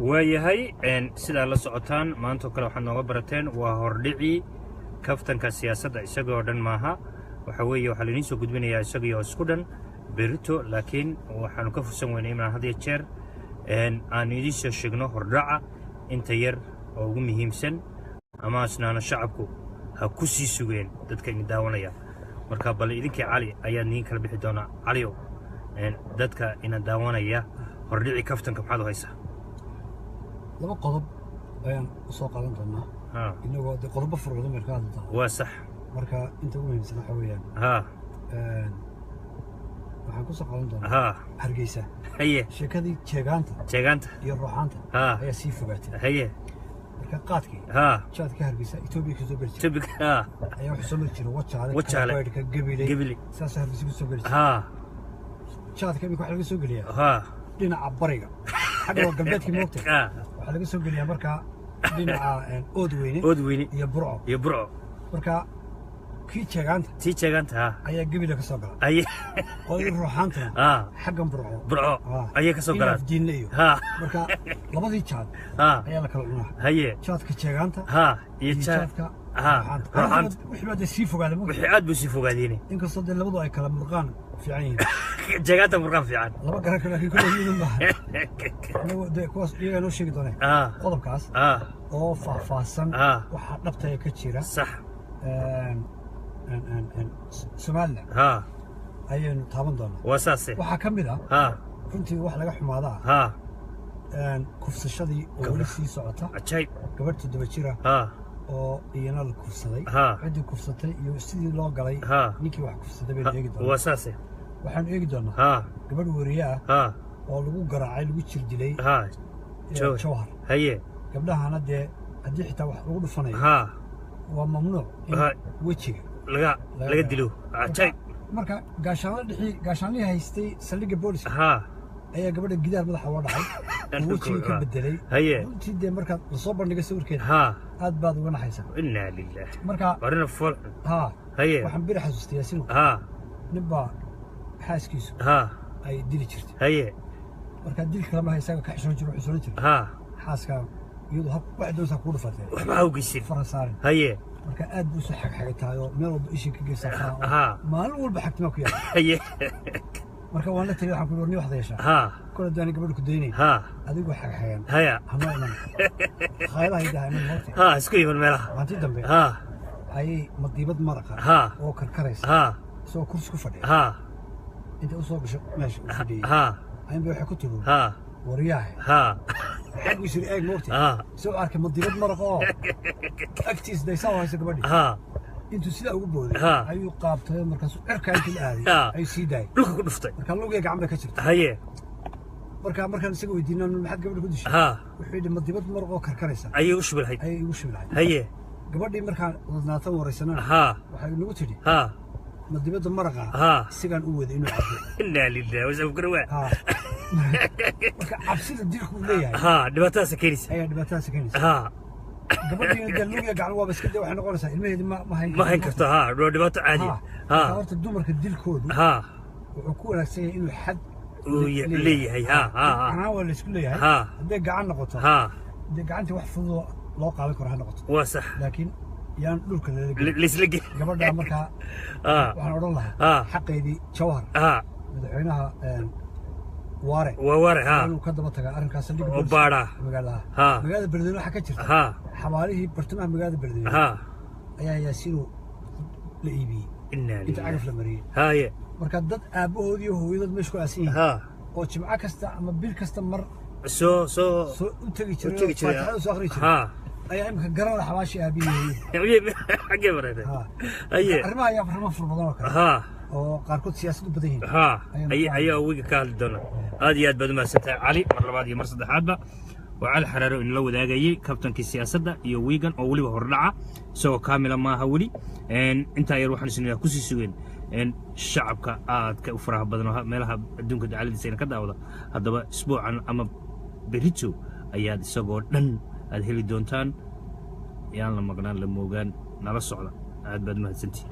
waayahay sida la socotaan maanta kale waxaan nooga barateen waa hordhici kaftanka siyaasadda isagoo dhan maaha waxa weeye waxa la idin soo gudbinayaa isagoo isku dhan berito laakiin waxaanu ka fursan weynay inaan had iyo jeer aan idin soo sheegno hordhaca inta yar oo ugu muhiimsan ama asnaana shacabku ha ku sii sugeen dadka idin daawanaya marka bal idinkii cali ayaa idin kala bixi doona caliyo dadka ina daawanaya hordhici kaftanka maxaad u haysaa laba qodob ayaan u soo qaadan doonaa inagoo qodobo furqado markaa hadda waa sax marka inta ugu muhiimsan waxa weeyaan waxaan ku soo qaadan doonaa Hargeysa haye sheekadii jeegaanta iyo ruuxaanta ayaa sii fogaatay haye marka qaadkii jaadka Hargeysa Itoobiya ka soo galay ayaa wax soo mari jiray wajaale ka Gabiley saas Hargeysa ku soo galay jaadka imika waxa laga soo geliyaa dhinaca bariga xagga galbeedka moogta waxa laga soo geliyaa marka dhinaca Oodweyne iyo Burco marka kii jeegaanta ayaa Gabiley ka soo galay qodob ruuxaanta xaggan Burco ayaa ka soo galay diinle marka labadii jaad ayaa la kala cunaa haye jaadka jeegaanta iyo jaadka ruuxaanta wixii sii fogaadeen wixii aad buu sii fogaadeen inkastoo labadu ay kala murqaan fiican yihiin jeegaanta murqaan fiican laba garan kale laakiin kullu yihiin ma kuwaas iyaga noo sheegi doonaa qodobkaas oo faahfaahsan waxa dhabta ka jira sax Soomaaliland ayaynu taaban doonaa wasaase waxa ka mid runtii wax laga xumaadaa kufsashadii oo wali sii socota gabadh 7 jira oo iyana la kufsaday cidii kufsatay iyo sidii loo galay ninkii wax kufsaday bay eegi doonaa wasaase waxaan eegi doonaa gabadh wariye oo lagu garaacay lagu jir dilay jawhar haye gabdhahana dee haddii xitaa wax lagu dhufanayo waa mamnuuc in wejiga laga dilo marka gaashaanlihii haystay saldhigga booliska ayaa gabadha gidaar madaxa uga dhacay wejigii ka bedelay runtii dee markaad lasoo bandhigay sawirkeeda aad baad uga naxaysaa innaa lillaah marka waxaan beri xasuustay yaasiin nin baa xaaskiisu ay dili jirtay marka dilka kalama haysaga ka xishoon jiro xishoon jiro xaaska iyadu wax doonsa ku dhufatay waxba ha u geysin farasaarin marka aad buu soo xagxagtay oo meel walba ishii ka geysaa maalin walba xagtimo ku yahay marka waan la tiriyo waxaan ku warnay wax deesha kula daani gabadhu ku deynay adigu xagxagan ama iman khayraha idaha iman horta isku yimaad meelaha maanta dambe ay madiibad maraqa oo karkaraysa soo kursi ku fadhiya inta u soo gasho meesha u fadhiya ayaan waxa ku tuuro wariyaha xaggu shir eeg moogta soo arkay madiibad maraqa oo agtiis daysa haysa gabadhi intuu sida ugu booday ayuu qaabtay markaas cirka intii aaday ay sii daay dhulka ku dhuftay marka lugiga gacmaha ka jirta markaan isaga weydiinay maxaad gabadha ku dishay wuxuu yidhi madiibad maraqoo karkaraysa ayay u shublahay gabadhii markaan wadnaatan waraysanana waxay nagu tidhi madiibada maraqa sigaan u waday inuu cabo innaa lillaah wa sabkana waa marka cabsida dilku leeyahay dhibaatadaas keenaysa gabadhii inta lugiga gacan waa iska waxay noqonaysaa ilmaheedii ma hayn karto dhibaato caadi horta dumarka dilkoodu wuxuu ku wanaagsan yahay inuu xad leeyahay anaa waa la isku leeyahay hadday gacan noqoto dee gacantii wax fudud loo qaadan karo ha noqoto waa sax laakiin yaan dhulka laisla ge gabadha markaa waxaan odhan lahaa xaqeydii jawhar madaxweynaha waare inuu ka daba tagaa arrinkaas saldhigga baadha magaalada Beledweyne waxa ka jirta xawaalihii bartamaha magaalada Beledweyne ayaa yaasiin la iibiyey inta cagaf la mariyey marka dad aabahoodii iyo hooyadood meesha ku aasan yihiin oo jimco kasta ama bil kasta mar soo u tagi jiray faataxada soo akhri jiray ayaa imka garana xawaashi aabiyey xagee bareeday arrimaha ayaa farma furbadan oo kale oo qaarkood siyaasad u badan yihiin ayaa wiiga ka hadli doona aad iyo aad baad u mahadsantahay cali mar labaad iyo mar saddexaadba waa cali xaraaro in la wadaagayay kabtankii siyaasadda iyo wiigan oo weliba hordhaca isagoo kaamila maaha weli intaa yar waxaan isnayaa ku sii sugeen shacabka aadka u faraha badan oo meelaha adduunka dacaladiisa ina ka daawada haddaba isbuucan ama berito ayaad isagoo dhan aad heli doontaan yaan la maqnaan la moogaan nala socda aad baad u mahadsantihiin